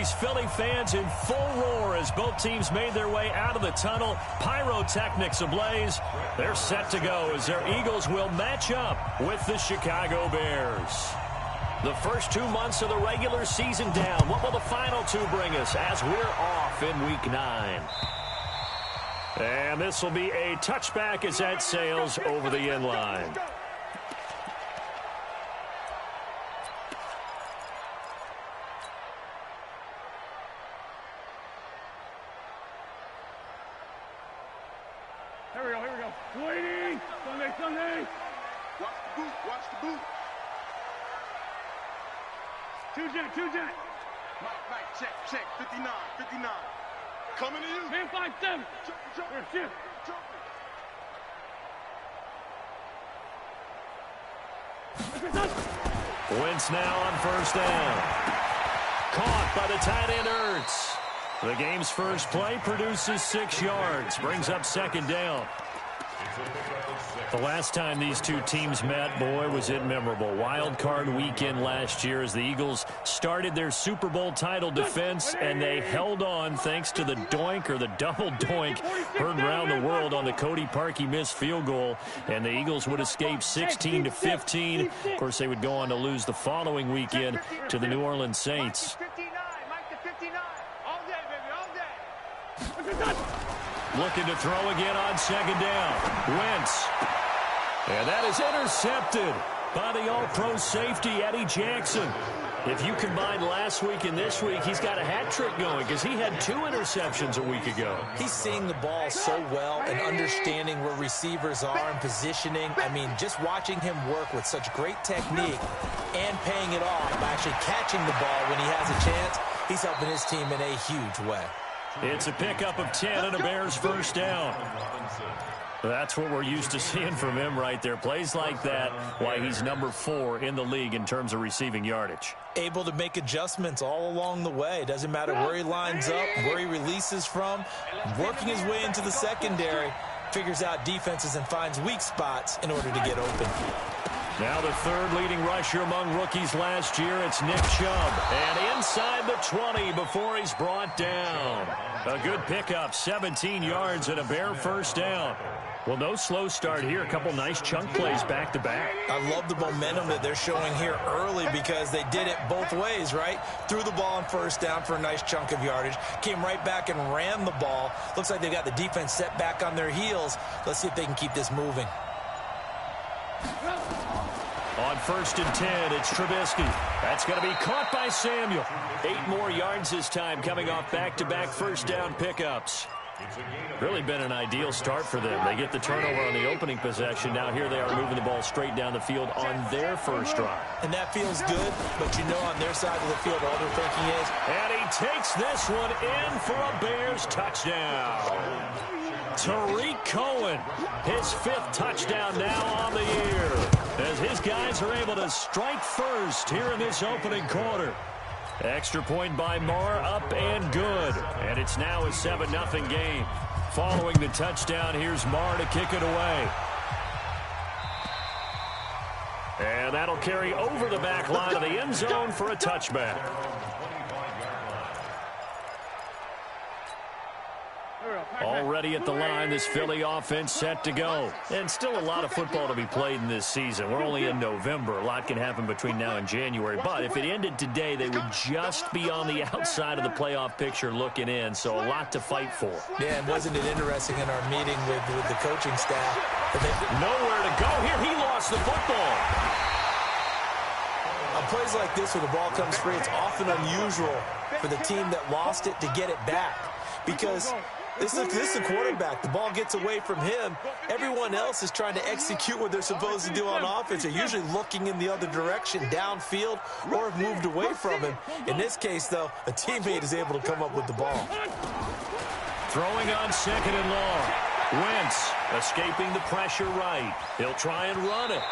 these Philly fans in full roar as both teams made their way out of the tunnel. Pyrotechnics ablaze. They're set to go as their Eagles will match up with the Chicago Bears. The first 2 months of the regular season down. What will the final two bring us as we're off in Week 9? And this will be a touchback as that sails over the end line. Here we go. Waiting. Sunday. Watch the boot. Two jet. Mike, check. 59. Coming to you. Man 5-7. Jump. Shift. Wentz now on first down. Caught by the tight end Ertz. The game's first play produces 6 yards. Brings up second down. The last time these two teams met, boy, was it memorable. Wild card weekend last year as the Eagles started their Super Bowl title defense, and they held on thanks to the doink or the double doink heard around the world on the Cody Parkey missed field goal, and the Eagles would escape 16-15. Of course, they would go on to lose the following weekend to the New Orleans Saints. Looking to throw again on second down. Wentz. And that is intercepted by the all-pro safety, Eddie Jackson. If you combine last week and this week, he's got a hat trick going because he had 2 interceptions a week ago. He's seeing the ball so well and understanding where receivers are and positioning. I mean, just watching him work with such great technique and paying it off by actually catching the ball when he has a chance, he's helping his team in a huge way. It's a pickup of 10 and a Bears first down. That's what we're used to seeing from him right there. Plays like that, why he's number 4 in the league in terms of receiving yardage. Able to make adjustments all along the way. Doesn't matter where he lines up, where he releases from. Working his way into the secondary, figures out defenses and finds weak spots in order to get open. Now the third leading rusher among rookies last year, it's Nick Chubb. And inside the 20 before he's brought down. A good pickup, 17 yards and a Bear first down. Well, no slow start here. A couple nice chunk plays back-to-back. I love the momentum that they're showing here early because they did it both ways, right? Threw the ball on first down for a nice chunk of yardage. Came right back and ran the ball. Looks like they've got the defense set back on their heels. Let's see if they can keep this moving. On first and 10, it's Trubisky. That's going to be caught by Samuel. 8 more yards this time coming off back-to-back first down pickups. Really been an ideal start for them. They get the turnover on the opening possession. Now here they are moving the ball straight down the field on their first drive. And that feels good, but you know on their side of the field all they're thinking is. And he takes this one in for a Bears touchdown. Tariq Cohen, his 5th touchdown now on the year, as his guys are able to strike first here in this opening quarter. Extra point by Marr, up and good. And it's now a 7-0 game. Following the touchdown, here's Marr to kick it away. And that'll carry over the back line of the end zone for a touchback. Already at the line, this Philly offense set to go. And still a lot of football to be played in this season. We're only in November. A lot can happen between now and January. But if it ended today, they would just be on the outside of the playoff picture looking in. So a lot to fight for. Yeah, and wasn't it interesting in our meeting with the coaching staff? Nowhere to go here. He lost the football. On plays like this where the ball comes free, it's often unusual for the team that lost it to get it back. Because this is the quarterback. The ball gets away from him. Everyone else is trying to execute what they're supposed to do on offense. They're usually looking in the other direction, downfield, or have moved away from him. In this case, though, a teammate is able to come up with the ball. Throwing on second and long. Wentz escaping the pressure right. He'll try and run it.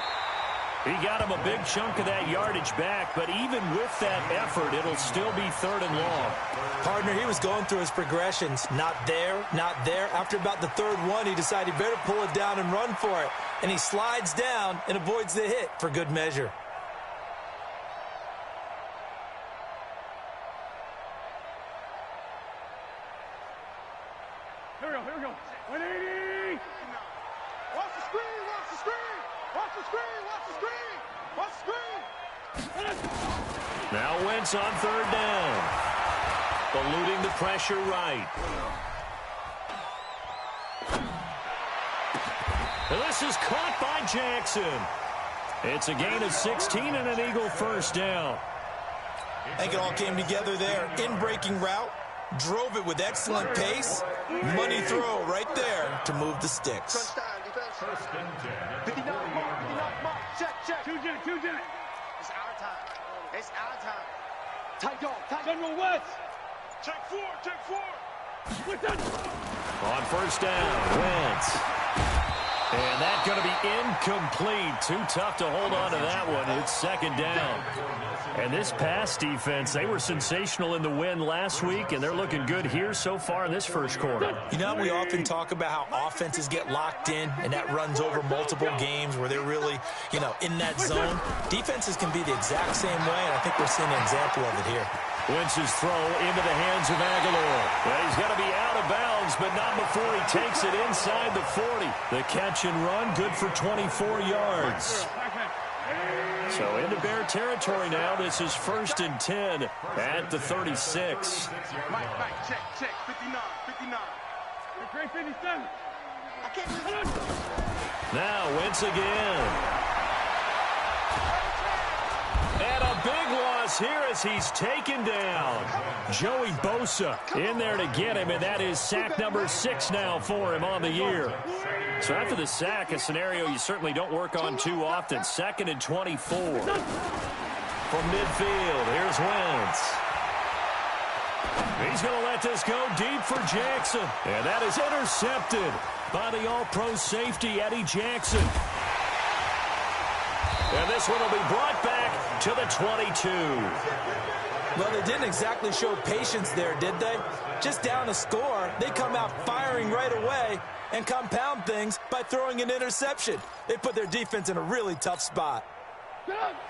He got him a big chunk of that yardage back, but even with that effort, it'll still be 3rd and long. Partner, he was going through his progressions. Not there, not there. After about the 3rd one, he decided he better pull it down and run for it. And he slides down and avoids the hit for good measure. Here we go, here we go. 180. Watch the screen, watch the screen. Watch the screen, watch the screen. Watch the screen. Now Wentz on third down. Eluding the pressure right. And this is caught by Jackson. It's a gain of 16 and an Eagle first down. I think it all came together there. In-breaking route, drove it with excellent pace. Money throw right there to move the sticks. First and 10. 59 mark. Check, check. Two jet. It's our time. It's our time. Tight dog, tight dog. General West. Check four. What's that? On first down, Wentz. And that's going to be incomplete. Too tough to hold on to that one. It's second down. And this pass defense, they were sensational in the win last week, and they're looking good here so far in this first quarter. You know, we often talk about how offenses get locked in, and that runs over multiple games where they're really, in that zone. Defenses can be the exact same way, and I think we're seeing an example of it here. Wentz's throw into the hands of Aguilar. Well, he's got to be out of bounds, but not before he takes it inside the 40. The catch and run, good for 24 yards. So into Bear territory now. This is first and 10 at the 36. Mike, check. 59. Great 57. I can't Now Wentz again. And a big loss here as he's taken down. Joey Bosa in there to get him, and that is sack number 6 now for him on the year. So after the sack, a scenario you certainly don't work on too often. Second and 24. From midfield, here's Wentz. He's going to let this go deep for Jackson. And that is intercepted by the all-pro safety, Eddie Jackson. And this one will be brought back to the 22. Well, they didn't exactly show patience there, did they? Just down a score, they come out firing right away and compound things by throwing an interception. They put their defense in a really tough spot.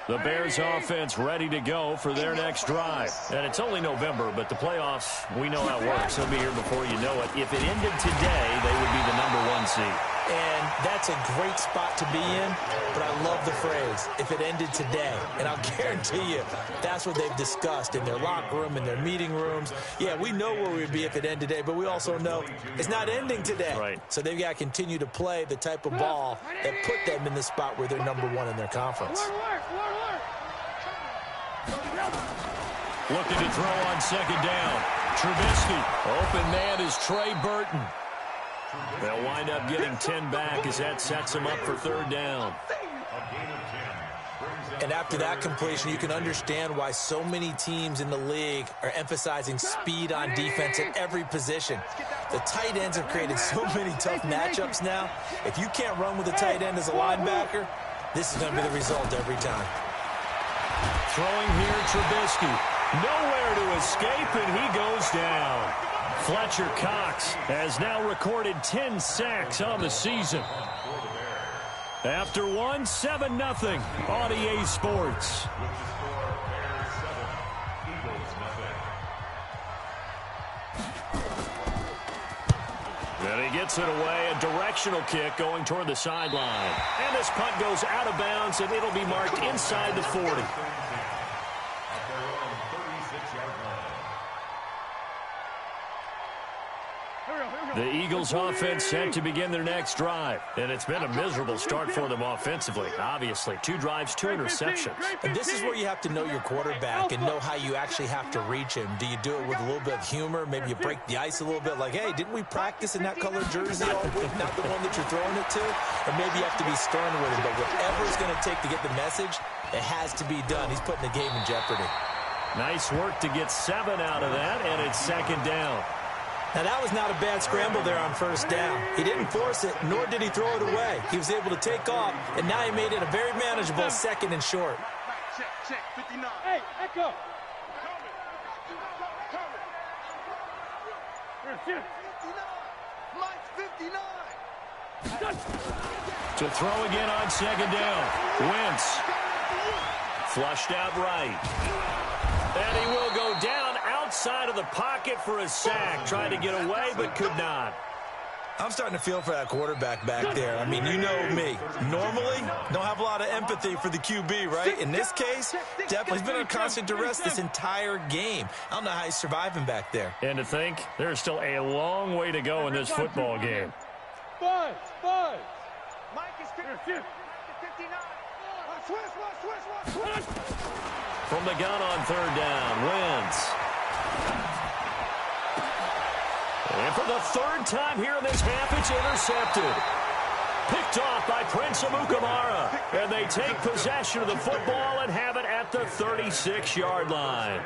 The Bears offense ready to go for their next drive. And it's only November, but the playoffs, we know how it works. They'll be here before you know it. If it ended today, they would be the #1 seed. And that's a great spot to be in, but I love the phrase, if it ended today. And I'll guarantee you, that's what they've discussed in their locker room, in their meeting rooms. Yeah, we know where we'd be if it ended today, but we also know it's not ending today. Right. So they've got to continue to play the type of ball that put them in the spot where they're #1 in their conference. Looking to throw on second down. Trubisky. Open man is Trey Burton. They'll wind up getting 10 back as that sets them up for third down. And after that completion, you can understand why so many teams in the league are emphasizing speed on defense at every position. The tight ends have created so many tough matchups now. If you can't run with a tight end as a linebacker, this is going to be the result every time. Throwing here, Trubisky. Nowhere to escape, and he goes down. Fletcher Cox has now recorded 10 sacks on the season. After one, 7-0 on EA Sports. And he gets it away, a directional kick going toward the sideline. And this punt goes out of bounds, and it'll be marked inside the 40. The Eagles offense set to begin their next drive. And it's been a miserable start for them offensively. Obviously, 2 drives, 2 interceptions. And this is where you have to know your quarterback and know how you actually have to reach him. Do you do it with a little bit of humor? Maybe you break the ice a little bit like, hey, didn't we practice in that colored jersey all week? Not the one that you're throwing it to? Or maybe you have to be stern with him. But whatever it's going to take to get the message, it has to be done. He's putting the game in jeopardy. Nice work to get 7 out of that, and it's second down. Now, that was not a bad scramble there on first down. He didn't force it, nor did he throw it away. He was able to take off, and now he made it a very manageable second and short. Check. 59. Hey, Echo. Coming. 59. Mike 59. To throw again on second down. Wentz. Flushed out right. And he will go down outside of the pocket for a sack. Tried to get away, but could not. I'm starting to feel for that quarterback back there. I mean, you know me. Normally, don't have a lot of empathy for the QB, right? In this case, definitely he's been under constant duress this entire game. I don't know how he's surviving back there. And to think, there's still a long way to go in this football game. Five. Mike is 59. Switch. From the gun on third down, Wentz. And for the third time here in this half, it's intercepted. Picked off by Prince Amukamara. And they take possession of the football and have it at the 36-yard line.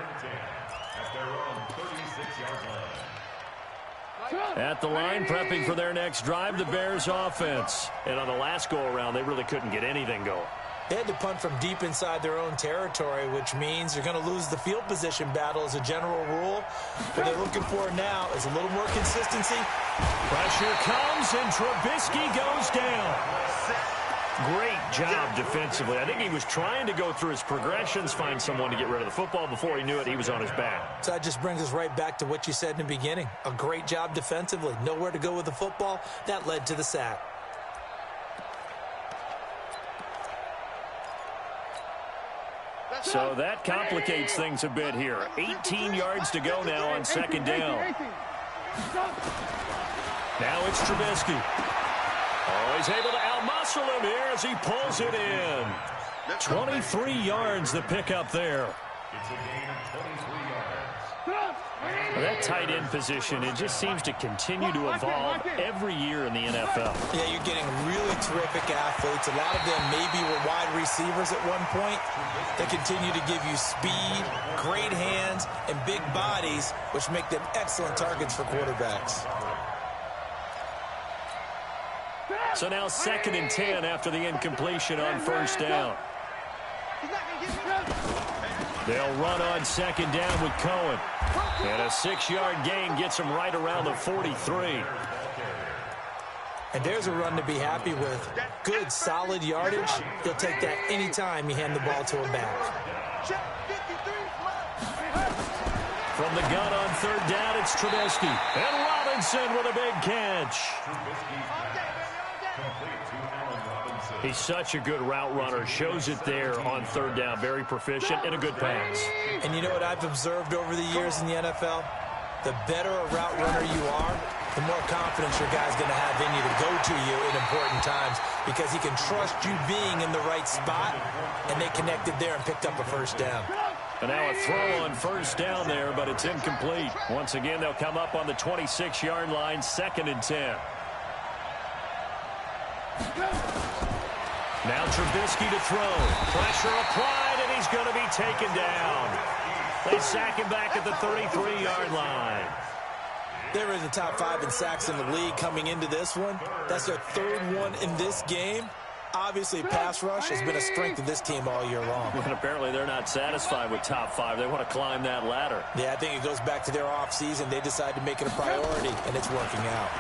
At the line, prepping for their next drive, the Bears offense. And on the last go-around, they really couldn't get anything going. They had to punt from deep inside their own territory, which means you're going to lose the field position battle as a general rule. What they're looking for now is a little more consistency. Pressure comes, and Trubisky goes down. Great job defensively. I think he was trying to go through his progressions, find someone to get rid of the football. Before he knew it, he was on his back. So that just brings us right back to what you said in the beginning. A great job defensively. Nowhere to go with the football. That led to the sack. So that complicates things a bit here. 18 yards to go now on second down. Now it's Trubisky. Oh, he's able to outmuscle him here as he pulls it in. 23 yards the pickup there. It's a gain of 23 yards. That tight end position, it just seems to continue to evolve every year in the NFL. Yeah, you're getting really terrific athletes. A lot of them maybe were wide receivers at one point. They continue to give you speed, great hands, and big bodies, which make them excellent targets for quarterbacks. So now 2nd and 10 after the incompletion on first down. They'll run on second down with Cohen. And a 6-yard gain gets him right around the 43. And there's a run to be happy with. Good, solid yardage. He'll take that anytime you hand the ball to him back. From the gun on third down, it's Trubisky. And Robinson with a big catch. He's such a good route runner. Shows it there on third down. Very proficient and a good pass. And you know what I've observed over the years in the NFL? The better a route runner you are, the more confidence your guy's going to have in you to go to you in important times because he can trust you being in the right spot, and they connected there and picked up a first down. And now a throw on first down there, but it's incomplete. Once again, they'll come up on the 26-yard line, 2nd and 10. Now Trubisky to throw. Pressure applied, and he's going to be taken down. They sack him back at the 33-yard line. They're in the top 5 in sacks in the league coming into this one. That's their 3rd one in this game. Obviously, pass rush has been a strength of this team all year long. And apparently they're not satisfied with top 5. They want to climb that ladder. Yeah, I think it goes back to their offseason. They decided to make it a priority, and it's working out.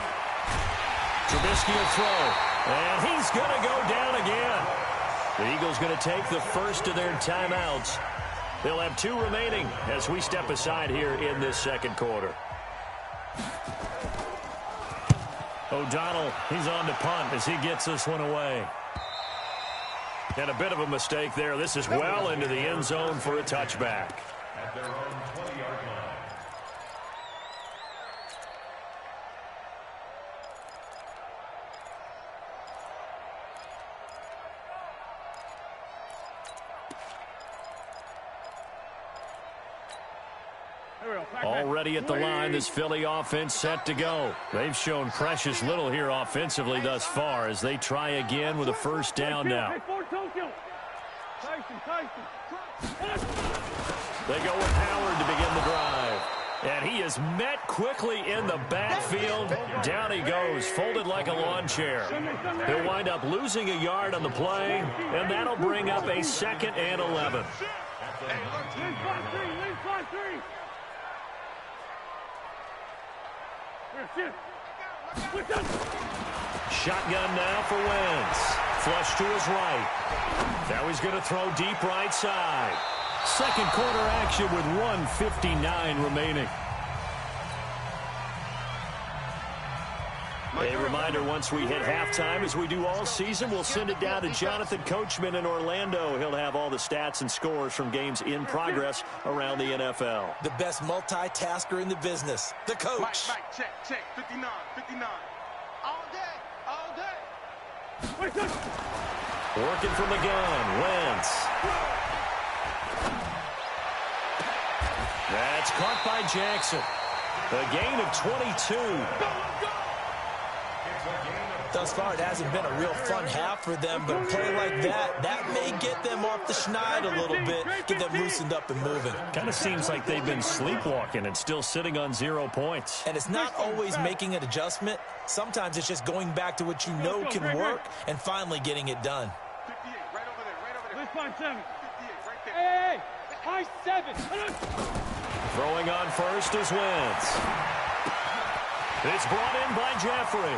Trubisky will throw, and he's going to go down again. The Eagles going to take the first of their timeouts. They'll have 2 remaining as we step aside here in this second quarter. O'Donnell, he's on to punt as he gets this one away. And a bit of a mistake there. This is well into the end zone for a touchback. At their own 20-yard line. Already at the line, this Philly offense set to go. They've shown precious little here offensively thus far as they try again with a first down now. They go with Howard to begin the drive. And he is met quickly in the backfield. Down he goes, folded like a lawn chair. He'll wind up losing a yard on the play, and that'll bring up a 2nd and 11. Shotgun now for Wentz. Flush to his right. Now he's going to throw deep right side. Second quarter action with 1:59 remaining. A reminder, once we hit halftime, as we do all season, we'll send it down to Jonathan Coachman in Orlando. He'll have all the stats and scores from games in progress around the NFL. The best multitasker in the business, the coach. Mike, check, 59, 59. All day. Working from the gun, Wentz. That's caught by Jackson. A gain of 22. Thus far, it hasn't been a real fun half for them, but a play like that may get them off the schneid a little bit, get them loosened up and moving. Kind of seems like they've been sleepwalking and still sitting on 0 points. And it's not always making an adjustment. Sometimes it's just going back to what you know can work and finally getting it done. 58, right over there. Let's find 7. 58, right there. Hey, high 7. Throwing on first is Wentz. It's brought in by Jeffrey.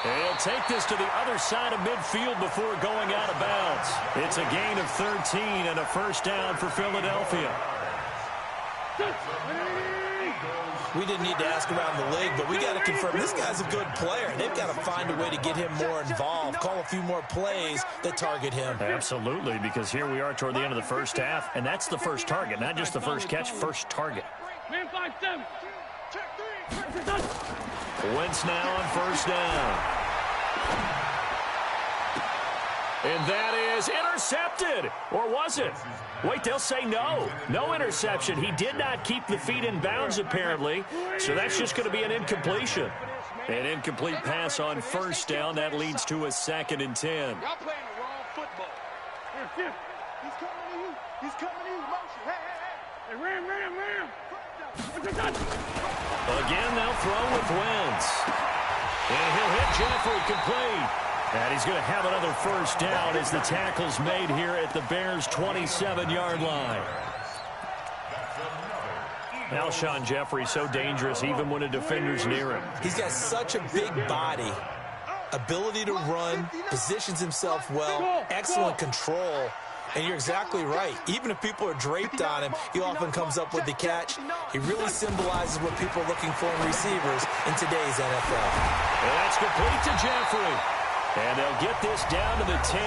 He'll take this to the other side of midfield before going out of bounds. It's a gain of 13 and a first down for Philadelphia. We didn't need to ask around the league, but we got to confirm this guy's a good player. They've got to find a way to get him more involved, call a few more plays that target him. Absolutely, because here we are toward the end of the first half, and that's the first target, not just the first catch, first target. Man 5-7. Check 3. Wentz now on first down. And that is intercepted. Or was it? Wait, they'll say no. No interception. He did not keep the feet in bounds, apparently. So that's just going to be an incompletion. An incomplete pass on first down. That leads to a 2nd and 10. Y'all playing the wrong football. He's coming to you. He's coming to you. Motion. Hey. Ram. Again, they'll throw with Wentz. And he'll hit Jeffrey complete. And he's going to have another first down as the tackle's made here at the Bears' 27-yard line. Alshon Jeffrey so dangerous even when a defender's near him. He's got such a big body, ability to run, positions himself well, excellent control. And you're exactly right. Even if people are draped on him, he often comes up with the catch. He really symbolizes what people are looking for in receivers in today's NFL. And that's complete to Jeffrey. And they'll get this down to the 10.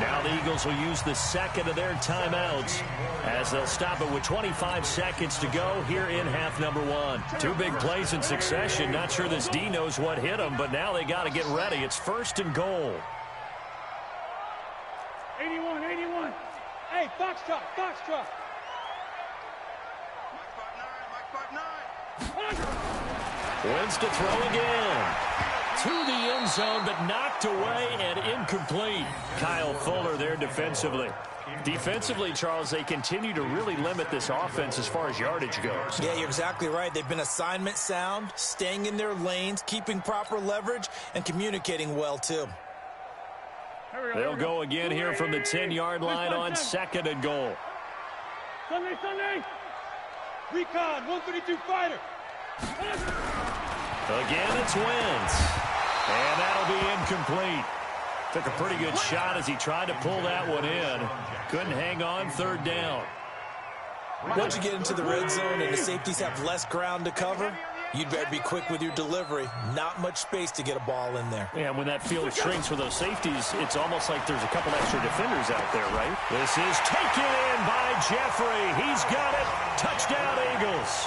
Now the Eagles will use the second of their timeouts as they'll stop it with 25 seconds to go here in half number 1. 2 big plays in succession. Not sure this D knows what hit him, but now they got to get ready. It's 1st and goal. 81. Hey, Foxtrot. Mike 5-9. Wentz to throw again. To the end zone, but knocked away and incomplete. Kyle Fuller there defensively. Defensively, Charles, they continue to really limit this offense as far as yardage goes. Yeah, you're exactly right. They've been assignment sound, staying in their lanes, keeping proper leverage, and communicating well, too. They'll go again here from the 10-yard line on 2nd and goal. Sunday. Recon, 132 fighter. Again, it's Wentz. And that'll be incomplete. Took a pretty good shot as he tried to pull that one in. Couldn't hang on 3rd down. Once you get into the red zone and the safeties have less ground to cover, you'd better be quick with your delivery. Not much space to get a ball in there. Yeah, when that field shrinks for those safeties, it's almost like there's a couple extra defenders out there, right? This is taken in by Jeffrey. He's got it. Touchdown, Eagles.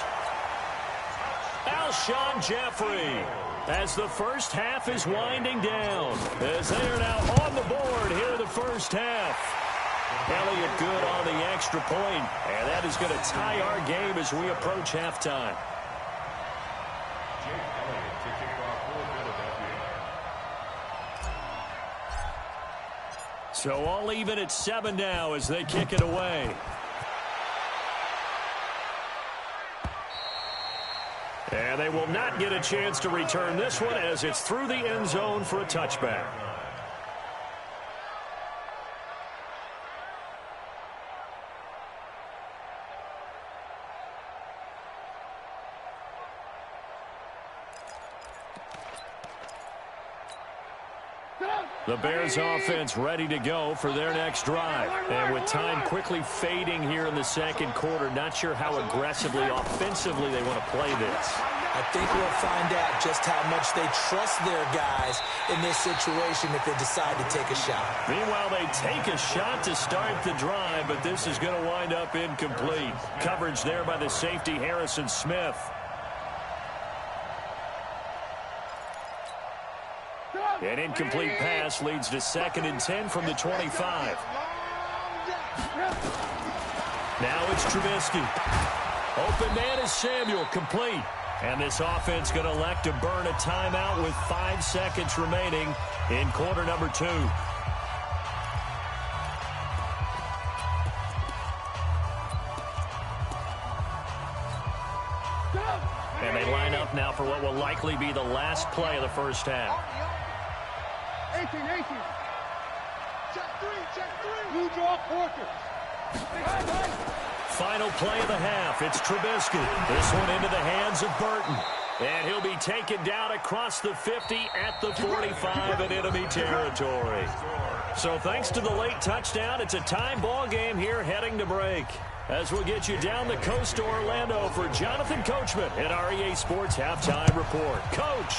Alshon Jeffrey, as the first half is winding down, as they are now on the board here in the first half. Elliott good on the extra point, and that is going to tie our game as we approach halftime. So all even at 7 now as they kick it away. And they will not get a chance to return this one as it's through the end zone for a touchback. The Bears offense ready to go for their next drive. And with time quickly fading here in the second quarter, not sure how aggressively, offensively they want to play this. I think we'll find out just how much they trust their guys in this situation if they decide to take a shot. Meanwhile, they take a shot to start the drive, but this is going to wind up incomplete. Coverage there by the safety, Harrison Smith. An incomplete pass leads to 2nd and 10 from the 25. Now it's Trubisky. Open man is Samuel, complete. And this offense going to elect to burn a timeout with 5 seconds remaining in quarter number 2. And they line up now for what will likely be the last play of the first half. 18. Check three. Blue draw, Porter. Final play of the half. It's Trubisky. This one into the hands of Burton. And he'll be taken down across the 50 at the 45 in enemy territory. So thanks to the late touchdown, it's a tie ball game here heading to break. As we'll get you down the coast to Orlando for Jonathan Coachman at REA Sports Halftime Report. Coach,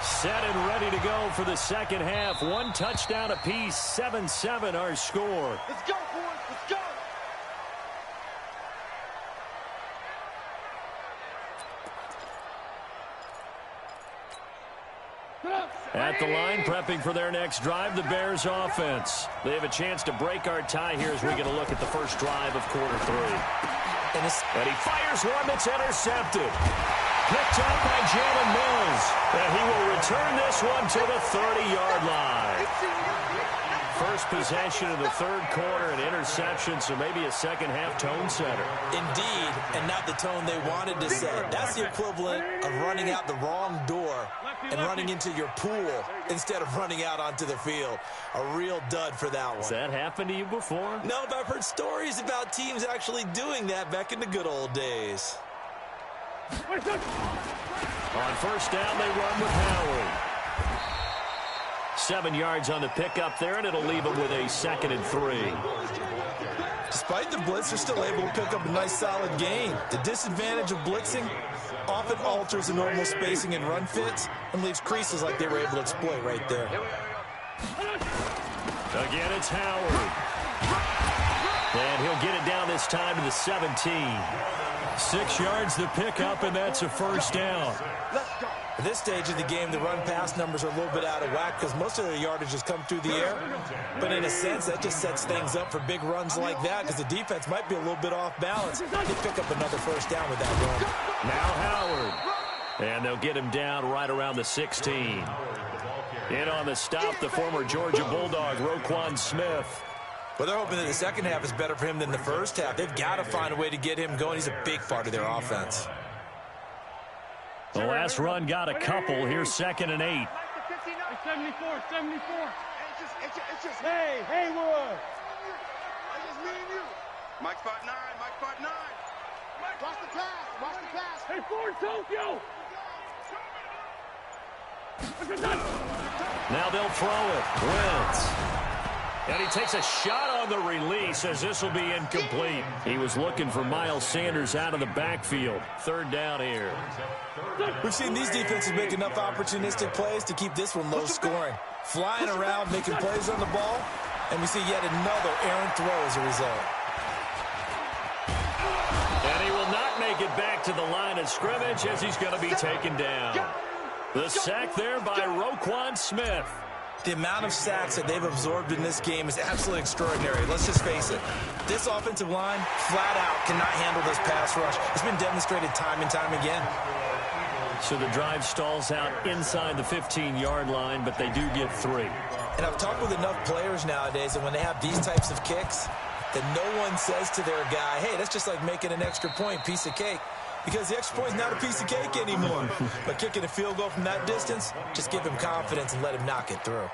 set and ready to go for the second half. 1 touchdown apiece, 7-7 our score. Let's go, boys. Let's go. At the line, prepping for their next drive, the Bears offense. They have a chance to break our tie here as we get a look at the first drive of quarter 3. And he fires one that's intercepted. Picked up by Jalen Mills. And he will return this one to the 30-yard line. First possession of the third quarter, an interception, so maybe a second-half tone setter. Indeed, and not the tone they wanted to set. That's the equivalent of running out the wrong door and running into your pool instead of running out onto the field. A real dud for that one. Has that happened to you before? No, but I've heard stories about teams actually doing that back in the good old days. On first down, they run with Howard. 7 yards on the pickup there, and it'll leave them with a 2nd and 3. Despite the blitz, they're still able to pick up a nice solid gain. The disadvantage of blitzing often alters the normal spacing and run fits and leaves creases like they were able to exploit right there. Again, it's Howard. And he'll get it down this time to the 17. 6 yards the pickup, and that's a first down. At this stage of the game, the run-pass numbers are a little bit out of whack because most of their yardage has come through the air. But in a sense, that just sets things up for big runs like that because the defense might be a little bit off balance. They pick up another first down with that run. Now Howard. And they'll get him down right around the 16. In on the stop, the former Georgia Bulldog, Roquan Smith. Well, they're hoping that the second half is better for him than the first half. They've got to find a way to get him going. He's a big part of their offense. The last run got a couple. Here's 2nd and 8. 74. It's just Hey, Haywood. It's just me and you. Mike spot 9. Watch the pass. Hey, Ford, Tokyo. Now they'll throw it. Wentz. And he takes a shot on the release as this will be incomplete. He was looking for Miles Sanders out of the backfield. 3rd down here. We've seen these defenses make enough opportunistic plays to keep this one low scoring. Flying around, making plays on the ball, and we see yet another errant throw as a result. And he will not make it back to the line of scrimmage as he's going to be taken down. The sack there by Roquan Smith. The amount of sacks that they've absorbed in this game is absolutely extraordinary. Let's just face it. This offensive line, flat out, cannot handle this pass rush. It's been demonstrated time and time again. So the drive stalls out inside the 15-yard line, but they do get 3. And I've talked with enough players nowadays that when they have these types of kicks, that no one says to their guy, hey, that's just like making an extra point, piece of cake. Because the extra point is not a piece of cake anymore. But kicking a field goal from that distance, just give him confidence and let him knock it through.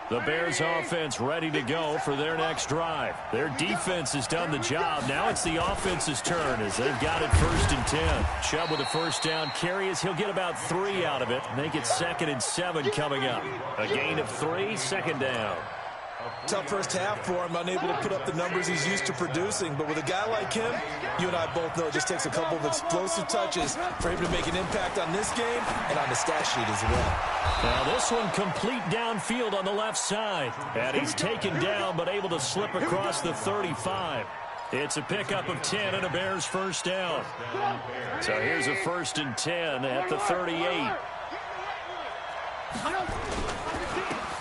The Bears offense ready to go for their next drive. Their defense has done the job. Now it's the offense's turn as they've got it 1st and 10. Chubb with a first down carry as he'll get about 3 out of it. Make it 2nd and 7 coming up. A gain of 3, 2nd down. Tough first half for him, unable to put up the numbers he's used to producing. But with a guy like him, you and I both know it just takes a couple of explosive touches for him to make an impact on this game and on the stat sheet as well. Now this one complete downfield on the left side. And he's taken down but able to slip across the 35. It's a pickup of 10 and a Bears first down. So here's a 1st and 10 at the 38.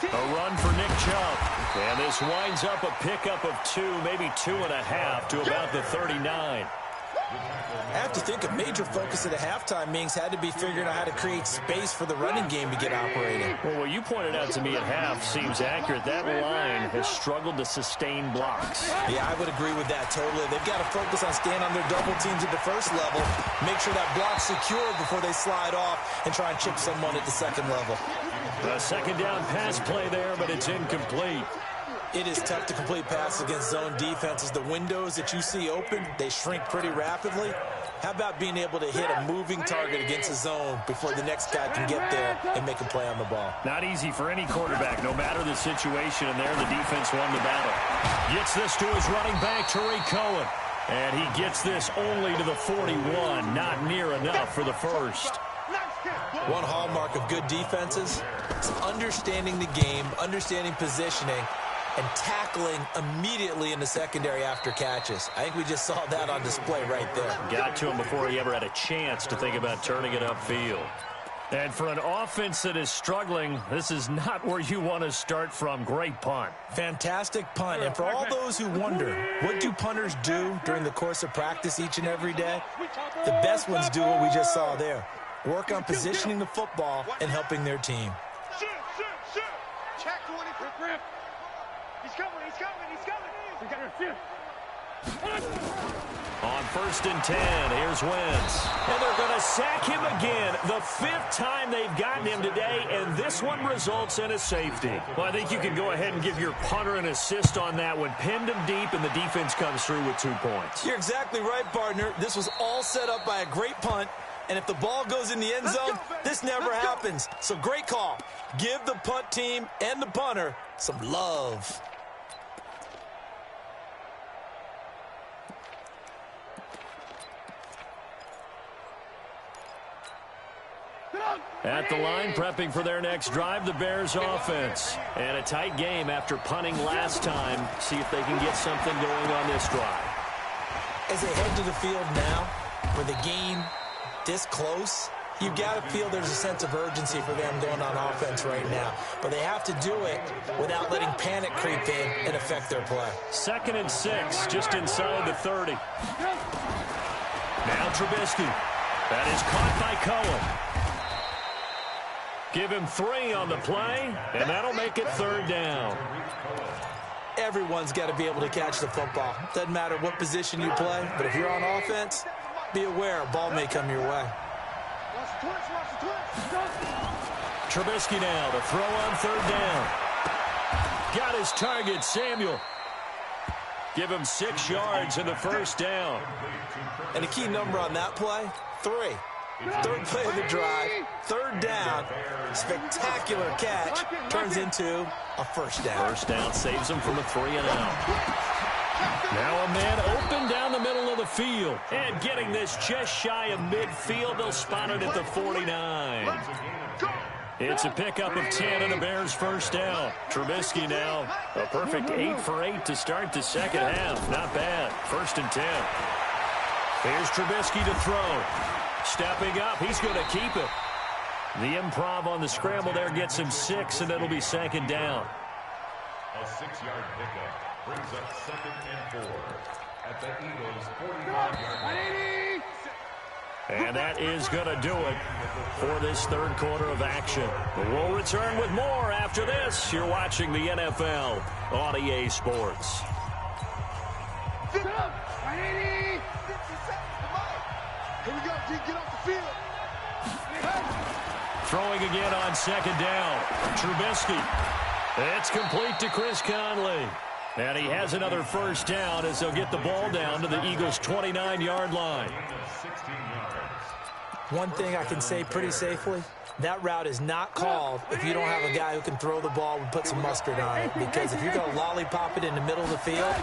A run for Nick Chubb. And this winds up a pickup of 2, maybe 2.5 to about the 39. I have to think a major focus at the halftime meetings had to be figuring out how to create space for the running game to get operating. Well, what you pointed out to me at half seems accurate. That line has struggled to sustain blocks. Yeah, I would agree with that totally. They've got to focus on staying on their double teams at the first level, make sure that block's secure before they slide off and try and chip someone at the second level. A 2nd down pass play there, but it's incomplete. It is tough to complete passes against zone defenses. The windows that you see open, they shrink pretty rapidly. How about being able to hit a moving target against a zone before the next guy can get there and make a play on the ball? Not easy for any quarterback, no matter the situation, and there the defense won the battle. Gets this to his running back, Tariq Cohen. And he gets this only to the 41, not near enough for the first. One hallmark of good defenses is understanding the game, understanding positioning, and tackling immediately in the secondary after catches. I think we just saw that on display right there. Got to him before he ever had a chance to think about turning it upfield. And for an offense that is struggling, this is not where you want to start from. Great punt. Fantastic punt. And for all those who wonder, what do punters do during the course of practice each and every day? The best ones do what we just saw there. Work on positioning the football and helping their team. Shoot, shoot, shoot. Check 20. Rip. He's coming, he's coming, he's coming. We got our 5th. On 1st and 10, here's Wentz. And they're going to sack him again. The 5th time they've gotten him today, and this one results in a safety. Well, I think you can go ahead and give your punter an assist on that one. Pinned him deep, and the defense comes through with 2 points. You're exactly right, partner. This was all set up by a great punt. And if the ball goes in the end zone, this never happens. So great call. Give the punt team and the punter some love. At the line, prepping for their next drive, the Bears offense. And a tight game after punting last time. See if they can get something going on this drive. As they head to the field now, for the game this close, you've got to feel there's a sense of urgency for them going on offense right now. But they have to do it without letting panic creep in and affect their play. 2nd and 6, just inside the 30. Now Trubisky. That is caught by Cohen. Give him 3 on the play, and that'll make it 3rd down. Everyone's got to be able to catch the football. Doesn't matter what position you play, but if you're on offense, be aware a ball may come your way. Trubisky now to throw on 3rd down. Got his target, Samuel. Give him 6 yards in the 1st down. And a key number on that play, 3. 3rd play of the drive, 3rd down, spectacular catch, turns into a 1st down. 1st down saves him from a 3-and-out. Now a man open down the middle of the field. And getting this just shy of midfield, they'll spot it at the 49. It's a pickup of 10 and a Bears 1st down. Trubisky now a perfect 8 for 8 to start the 2nd half. Not bad. 1st and 10. Here's Trubisky to throw. Stepping up, he's going to keep it. The improv on the scramble there gets him 6, and it'll be 2nd down. A 6-yard pickup brings up 2nd and 4 at the Eagles' 45-yard line. And that is going to do it for this 3rd quarter of action. But we'll return with more after this. You're watching the NFL on EA Sports. Here we go, G. Get off the field. Throwing again on 2nd down. Trubisky. It's complete to Chris Conley. And he has another first down as they'll get the ball down to the Eagles' 29-yard line. One thing I can say pretty safely, that route is not called if you don't have a guy who can throw the ball and put some mustard on it. Because if you're going to lollipop it in the middle of the field,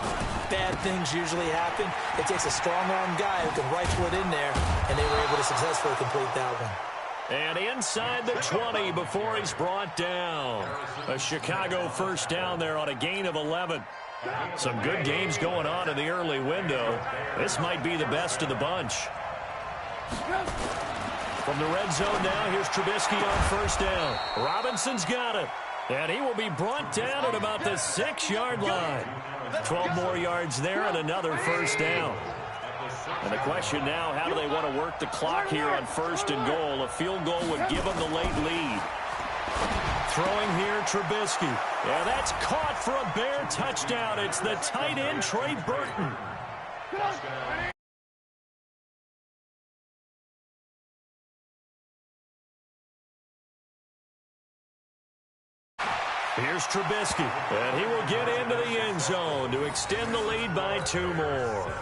bad things usually happen. It takes a strong-arm guy who can rifle it in there, and they were able to successfully complete that one. And inside the 20 before he's brought down. A Chicago first down there on a gain of 11. Some good games going on in the early window. This might be the best of the bunch. From the red zone now, here's Trubisky on first down. Robinson's got it. And he will be brought down at about the 6-yard line. 12 more yards there and another first down. And the question now, how do they want to work the clock here on first and goal? A field goal would give them the late lead. Throwing here, Trubisky. Yeah, that's caught for a Bear touchdown. It's the tight end, Trey Burton. Here's Trubisky, and he will get into the end zone to extend the lead by 2 more.